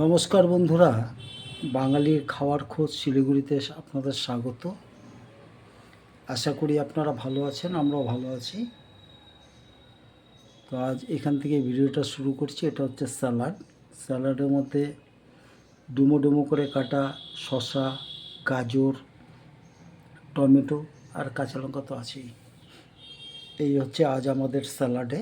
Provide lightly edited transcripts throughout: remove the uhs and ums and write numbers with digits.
নমস্কার বন্ধুরা, বাঙালির খাওয়ার খোঁজ শিলিগুড়িতে আপনাদের স্বাগত। আশা করি আপনারা ভালো আছেন, আমরাও ভালো আছি। তো আজ এখান থেকে ভিডিওটা শুরু করছি। এটা হচ্ছে স্যালাডের মধ্যে ডুমো ডুমো করে কাটা শসা, গাজর, টমেটো আর কাঁচা লঙ্কা তো আছেই। এই হচ্ছে আজ আমাদের স্যালাডে।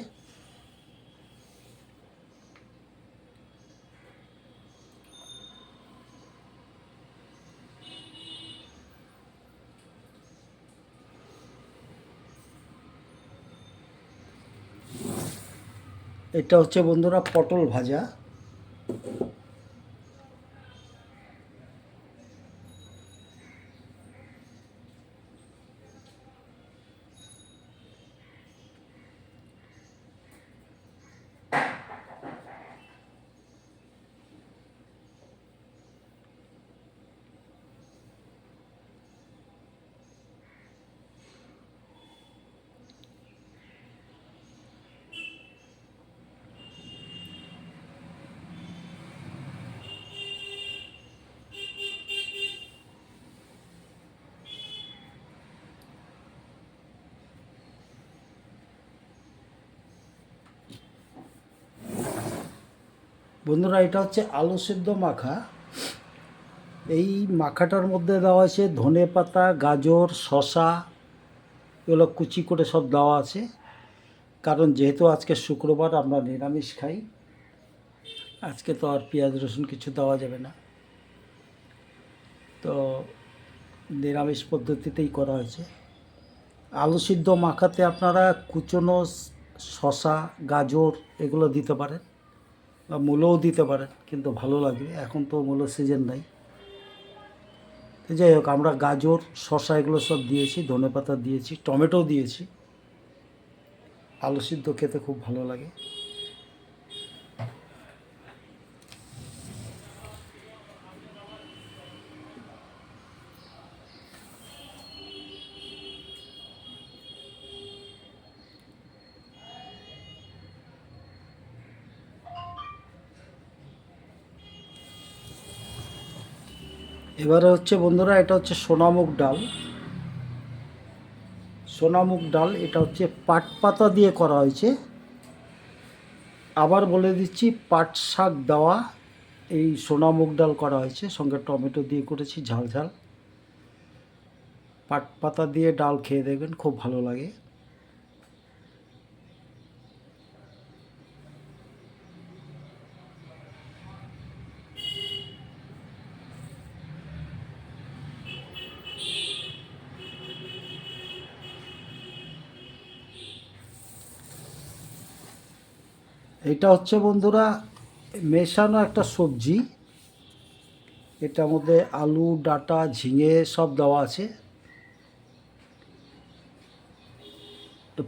এটা হচ্ছে বন্ধুরা পটল ভাজা। বন্ধুরা, এটা হচ্ছে আলু সিদ্ধ মাখা। এই মাখাটার মধ্যে দেওয়া আছে ধনে পাতা, গাজর, শসা, এগুলো কুচি করে সব দেওয়া আছে। কারণ যেহেতু আজকে শুক্রবার, আমরা নিরামিষ খাই। আজকে তো আর পেঁয়াজ রসুন কিছু দেওয়া যাবে না, তো নিরামিষ পদ্ধতিতেই করা হয়েছে। আলু সিদ্ধ মাখাতে আপনারা কুচনো শসা, গাজর এগুলো দিতে পারেন, বা মূলও দিতে পারেন, কিন্তু ভালো লাগবে। এখন তো মূলো সিজন নাই। তো যাই হোক, আমরা গাজর, শসা এগুলো সব দিয়েছি, ধনেপাতা দিয়েছি, টমেটো দিয়েছি। আলু সিদ্ধ খেতে খুব ভালো লাগে। এবারে হচ্ছে বন্ধুরা, এটা হচ্ছে সোনামুগ ডাল। সোনামুগ ডাল এটা হচ্ছে পাট পাতা দিয়ে করা হয়েছে। আবার বলে দিচ্ছি, পাট শাক দেওয়া এই সোনামুগ ডাল করা হয়েছে, সঙ্গে টমেটো দিয়ে করেছি ঝাল ঝাল। পাট পাতা দিয়ে ডাল খেয়ে দেখবেন, খুব ভালো লাগে। এটা হচ্ছে বন্ধুরা মেশানো একটা সবজি। এটার মধ্যে আলু, ডাঁটা, ঝিঙে সব দেওয়া আছে,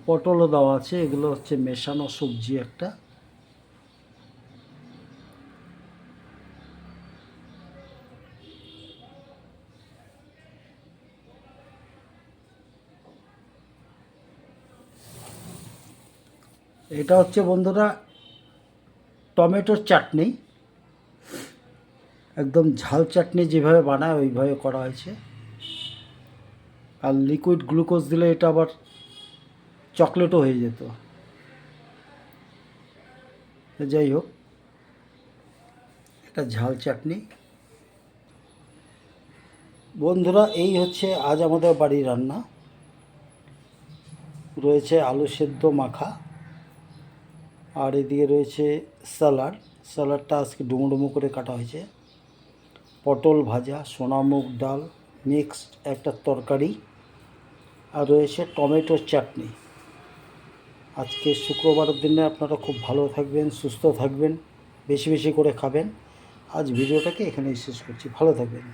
পটলও দেওয়া আছে। এগুলো হচ্ছে মেশানো সবজি একটা। এটা হচ্ছে বন্ধুরা টমেটোর চাটনি। একদম ঝাল চাটনি যেভাবে বানায় ওইভাবে করা হয়েছে। আর লিকুইড গ্লুকোজ দিলে এটা আবার চকলেটও হয়ে যেত। যাই হোক, এটা ঝাল চাটনি। বন্ধুরা, এই হচ্ছে আজ আমাদের বাড়ির রান্না। রয়েছে আলু সেদ্ধ মাখা, আর এদিকে রয়েছে স্যালাড। স্যালাডটা আজকে ডুমো ডুমো করে কাটা হয়েছে। পটল ভাজা, সোনামুগ ডাল, মিক্সড একটা তরকারি, আর রয়েছে টমেটোর চাটনি। আজকে শুক্রবারের দিনে আপনারা খুব ভালো থাকবেন, সুস্থ থাকবেন, বেশি বেশি করে খাবেন। আজ ভিডিওটাকে এখানেই শেষ করছি। ভালো থাকবেন।